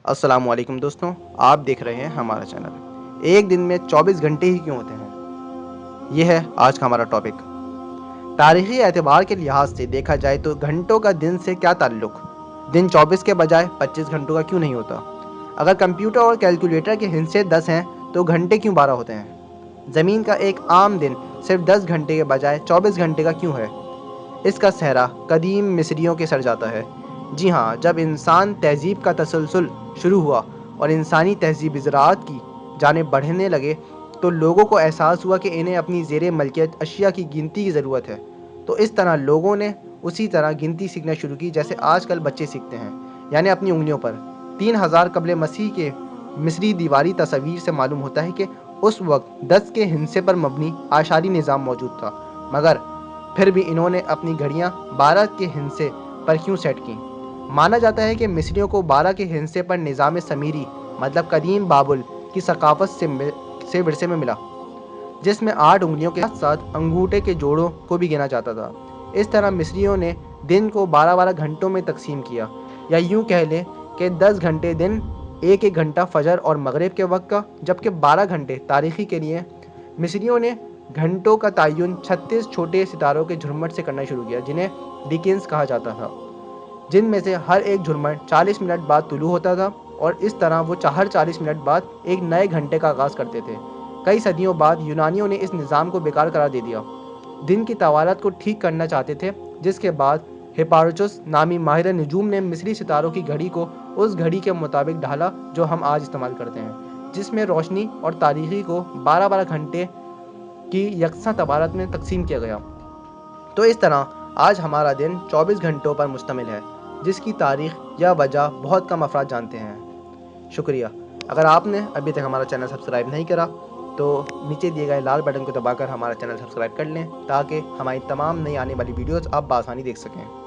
अस्सलाम वालेकुम दोस्तों, आप देख रहे हैं हमारा चैनल। एक दिन में 24 घंटे ही क्यों होते हैं, ये है आज का हमारा टॉपिक। तारीख़ी एतबार के लिहाज से देखा जाए तो घंटों का दिन से क्या ताल्लुक़। दिन 24 के बजाय 25 घंटों का क्यों नहीं होता। अगर कंप्यूटर और कैलकुलेटर के हिस्से 10 हैं तो घंटे क्यों 12 होते हैं। ज़मीन का एक आम दिन सिर्फ 10 घंटे के बजाय 24 घंटे का क्यों है। इसका सहरा कदीम मिस्रियों के सर जाता है। जी हाँ, जब इंसान तहज़ीब का तसलसल शुरू हुआ और इंसानी तहज़ीब ज़राअत की जानिब बढ़ने लगे तो लोगों को एहसास हुआ कि इन्हें अपनी ज़ेरे मलकियत अशिया की गिनती की ज़रूरत है। तो इस तरह लोगों ने उसी तरह गिनती सीखना शुरू की जैसे आजकल बच्चे सीखते हैं, यानी अपनी उंगलियों पर। 3000 कबल मसीह के मिस्री दीवारी तस्वीर से मालूम होता है कि उस वक्त 10 के हिस्से पर मबनी आशारी निज़ाम मौजूद था, मगर फिर भी इन्होंने अपनी घड़ियाँ 12 के हिस्से पर क्यों सेट की। माना जाता है कि मिस्रियों को 12 के हिस्से पर निज़ाम समीरी मतलब कदीम बाबुल की सकाफत से विरसे में मिला, जिसमें 8 उंगलियों के साथ साथ अंगूठे के जोड़ों को भी गिना जाता था। इस तरह मिस्रियों ने दिन को 12-12 घंटों में तकसीम किया, या यूँ कह लें कि 10 घंटे दिन, एक एक घंटा फजर और मगरिब के वक्त का, जबकि 12 घंटे तारीख़ी के लिए। मिस्रियों ने घंटों का तयन 36 छोटे सितारों के झुरमुट से करना शुरू किया, जिन्हें डिकेंस कहा जाता था, जिनमें से हर एक झुरमुट 40 मिनट बाद तुलू होता था, और इस तरह वो हर 40 मिनट बाद एक नए घंटे का आगाज़ करते थे। कई सदियों बाद यूनानियों ने इस निज़ाम को बेकार करार दे दिया, दिन की तवालत को ठीक करना चाहते थे, जिसके बाद हिपार्चुस नामी माहिर निजूम ने मिस्री सितारों की घड़ी को उस घड़ी के मुताबिक ढाला जो हम आज इस्तेमाल करते हैं, जिसमें रोशनी और तारीख़ी को 12-12 घंटे की यकसा तवालत में तकसीम किया गया। तो इस तरह आज हमारा दिन 24 घंटों पर मुश्तमिल है, जिसकी तारीख़ या वजह बहुत कम अफराद जानते हैं। शुक्रिया। अगर आपने अभी तक हमारा चैनल सब्सक्राइब नहीं करा तो नीचे दिए गए लाल बटन को दबाकर हमारा चैनल सब्सक्राइब कर लें, ताकि हमारी तमाम नई आने वाली वीडियोज़ आप बआसानी देख सकें।